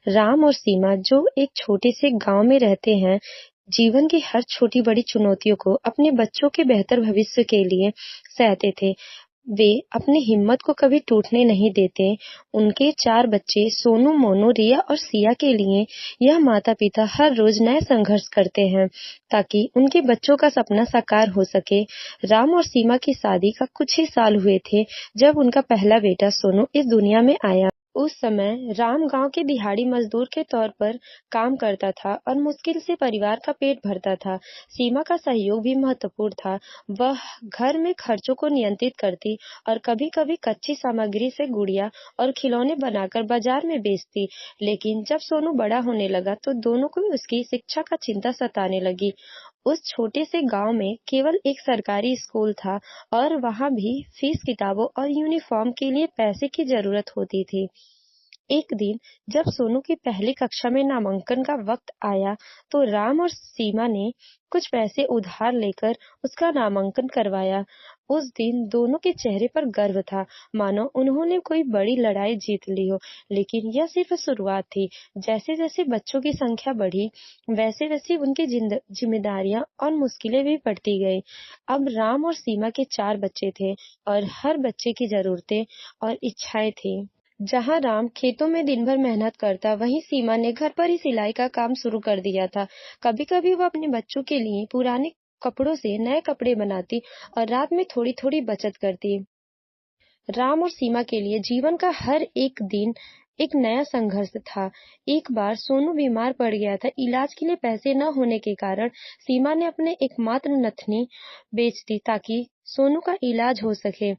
राम और सीमा जो एक छोटे से गांव में रहते हैं, जीवन की हर छोटी-बड़ी चुनौतियों को अपने बच्चों के बेहतर भविष्य के लिए सहते थे। वे अपनी हिम्मत को कभी टूटने नहीं देते। उनके 4 बच्चे सोनू, मोनू, रिया और सिया के लिए यह माता-पिता हर रोज नए संघर्ष करते हैं ताकि उनके बच्चों का सपना साकार हो सके। राम और सीमा की शादी का कुछ ही साल हुए थे जब उनका पहला बेटा सोनू इस दुनिया में आया। उस समय राम गांव के दिहाड़ी मजदूर के तौर पर काम करता था और मुश्किल से परिवार का पेट भरता था। सीमा का सहयोग भी महत्वपूर्ण था। वह घर में खर्चों को नियंत्रित करती और कभी-कभी कच्ची सामग्री से गुड़िया और खिलौने बनाकर बाजार में बेचती। लेकिन जब सोनू बड़ा होने लगा तो दोनों को उसकी शिक्षा का चिंता सताने लगी। उस छोटे से गांव में केवल एक सरकारी स्कूल था और वहां भी फीस, किताबों और यूनिफॉर्म के लिए पैसे की जरूरत होती थी। एक दिन जब सोनू की पहली कक्षा में नामांकन का वक्त आया, तो राम और सीमा ने कुछ पैसे उधार लेकर उसका नामांकन करवाया। उस दिन दोनों के चेहरे पर गर्व था, मानो उन्होंने कोई बड़ी लड़ाई जीत ली हो। लेकिन यह सिर्फ शुरुआत थी। जैसे-जैसे बच्चों की संख्या बढ़ी, वैसे-वैसे उनकी जिम्मेदारियां और मुश्किलें भी बढ़ती गई। अब राम और सीमा के 4 बच्चे थे और हर बच्चे की जरूरतें और इच्छाएं थी। जहाँ राम खेतों में दिन भर मेहनत करता, वहीं सीमा ने घर पर ही सिलाई का काम शुरू कर दिया था। कभी-कभी वो अपने बच्चों के लिए पुराने कपड़ों से नए कपड़े बनाती और रात में थोड़ी-थोड़ी बचत करती। राम और सीमा के लिए जीवन का हर एक दिन एक नया संघर्ष था। एक बार सोनू बीमार पड़ गया था। इलाज के लिए पैसे न होने के कारण सीमा ने अपने एकमात्र नथनी बेच दी ताकि सोनू का इलाज हो सके।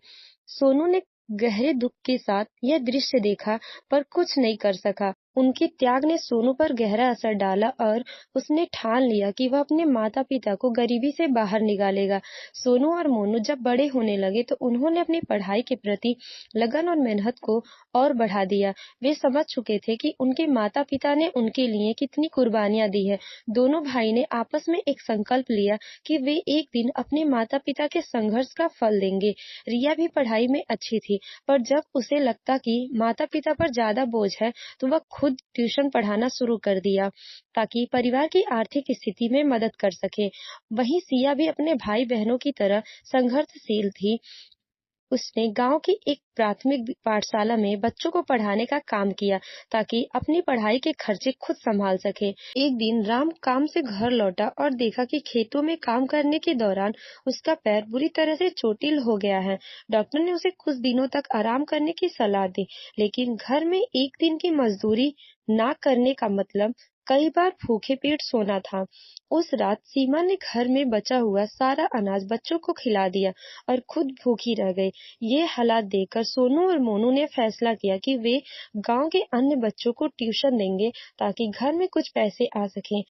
सोनू ने गहरे दुख के साथ यह दृश्य देखा पर कुछ नहीं कर सका। उनके त्याग ने सोनू पर गहरा असर डाला और उसने ठान लिया कि वह अपने माता-पिता को गरीबी से बाहर निकालेगा। सोनू और मोनू जब बड़े होने लगे तो उन्होंने अपनी पढ़ाई के प्रति लगन और मेहनत को और बढ़ा दिया। वे समझ चुके थे कि उनके माता-पिता ने उनके लिए कितनी कुर्बानियां दी है। दोनों भाई ने आपस में एक संकल्प लिया कि वे एक दिन अपने माता-पिता के संघर्ष का फल देंगे। रिया भी पढ़ाई में अच्छी थी, पर जब उसे लगता कि माता-पिता पर ज्यादा बोझ है, तो वह खुद ट्यूशन पढ़ाना शुरू कर दिया ताकि परिवार की आर्थिक स्थिति में मदद कर सके। वहीं सिया भी अपने भाई बहनों की तरह संघर्षशील थी। उसने गांव की एक प्राथमिक पाठशाला में बच्चों को पढ़ाने का काम किया ताकि अपनी पढ़ाई के खर्चे खुद संभाल सके। एक दिन राम काम से घर लौटा और देखा कि खेतों में काम करने के दौरान उसका पैर बुरी तरह से चोटिल हो गया है। डॉक्टर ने उसे कुछ दिनों तक आराम करने की सलाह दी, लेकिन घर में एक दिन की मजदूरी ना करने का मतलब कई बार भूखे पेट सोना था। उस रात सीमा ने घर में बचा हुआ सारा अनाज बच्चों को खिला दिया और खुद भूखी रह गई। ये हालात देखकर सोनू और मोनू ने फैसला किया कि वे गांव के अन्य बच्चों को ट्यूशन देंगे ताकि घर में कुछ पैसे आ सकें।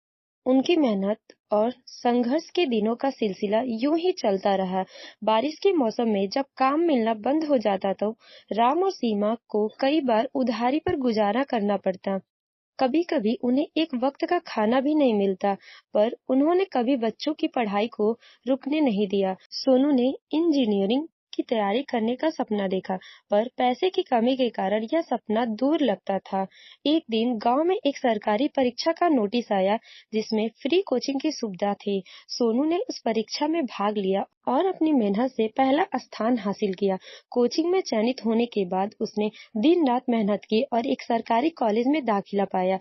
उनकी मेहनत और संघर्ष के दिनों का सिलसिला यूं ही चलता रहा। बारिश के मौसम में जब काम मिलना बंद हो जाता तो राम और सीमा को कई बार उधारी पर गुजारा करना पड़ता। कभी-कभी उन्हें एक वक्त का खाना भी नहीं मिलता, पर उन्होंने कभी बच्चों की पढ़ाई को रुकने नहीं दिया। सोनू ने इंजीनियरिंग की तैयारी करने का सपना देखा, पर पैसे की कमी के कारण यह सपना दूर लगता था। एक दिन गांव में एक सरकारी परीक्षा का नोटिस आया, जिसमें फ्री कोचिंग की सुविधा थी। सोनू ने उस परीक्षा में भाग लिया और अपनी मेहनत से पहला स्थान हासिल किया। कोचिंग में चयनित होने के बाद उसने दिन रात मेहनत की और एक सरकारी कॉलेज में दाखिला पाया।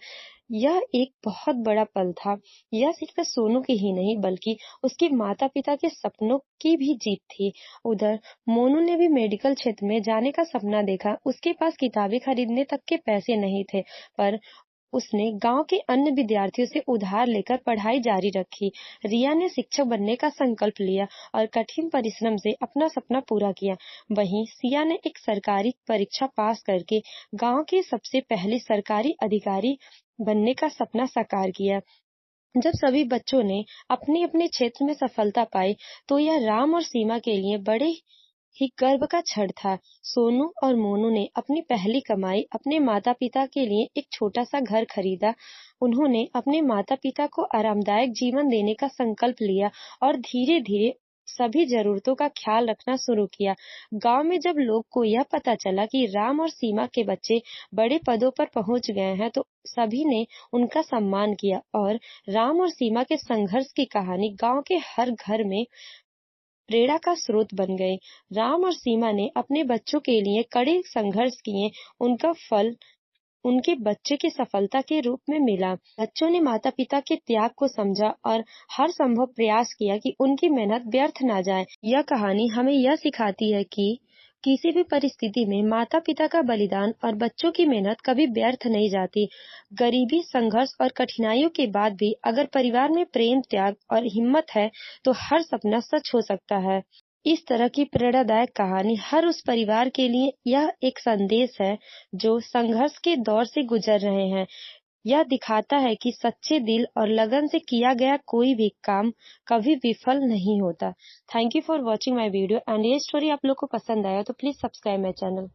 यह एक बहुत बड़ा पल था। यह सिर्फ सोनू की ही नहीं बल्कि उसके माता-पिता के सपनों की भी जीत थी। उधर मोनू ने भी मेडिकल क्षेत्र में जाने का सपना देखा। उसके पास किताबें खरीदने तक के पैसे नहीं थे, पर उसने गांव के अन्य विद्यार्थियों से उधार लेकर पढ़ाई जारी रखी। रिया ने शिक्षक बनने का संकल्प लिया और कठिन परिश्रम से अपना सपना पूरा किया। वहीं सिया ने एक सरकारी परीक्षा पास करके गांव की सबसे पहली सरकारी अधिकारी बनने का सपना साकार किया। जब सभी बच्चों ने अपने अपने क्षेत्र में सफलता पाई, तो यह राम और सीमा के लिए बड़े ही गर्व का क्षण था। सोनू और मोनू ने अपनी पहली कमाई अपने माता-पिता के लिए एक छोटा सा घर खरीदा। उन्होंने अपने माता-पिता को आरामदायक जीवन देने का संकल्प लिया और धीरे-धीरे सभी जरूरतों का ख्याल रखना शुरू किया। गांव में जब लोग को यह पता चला कि राम और सीमा के बच्चे बड़े पदों पर पहुंच गए हैं, तो सभी ने उनका सम्मान किया और राम और सीमा के संघर्ष की कहानी गांव के हर घर में प्रेरणा का स्रोत बन गई। राम और सीमा ने अपने बच्चों के लिए कड़े संघर्ष किए, उनका फल उनके बच्चे की सफलता के रूप में मिला। बच्चों ने माता-पिता के त्याग को समझा और हर संभव प्रयास किया कि उनकी मेहनत व्यर्थ ना जाए। यह कहानी हमें यह सिखाती है कि किसी भी परिस्थिति में माता-पिता का बलिदान और बच्चों की मेहनत कभी व्यर्थ नहीं जाती। गरीबी, संघर्ष और कठिनाइयों के बाद भी अगर परिवार में प्रेम, त्याग और हिम्मत है, तो हर सपना सच हो सकता है। इस तरह की प्रेरणादायक कहानी हर उस परिवार के लिए यह एक संदेश है जो संघर्ष के दौर से गुजर रहे हैं। यह दिखाता है कि सच्चे दिल और लगन से किया गया कोई भी काम कभी विफल नहीं होता। Thank you for watching my video and ये स्टोरी आप लोग को पसंद आया तो प्लीज सब्सक्राइब माय चैनल।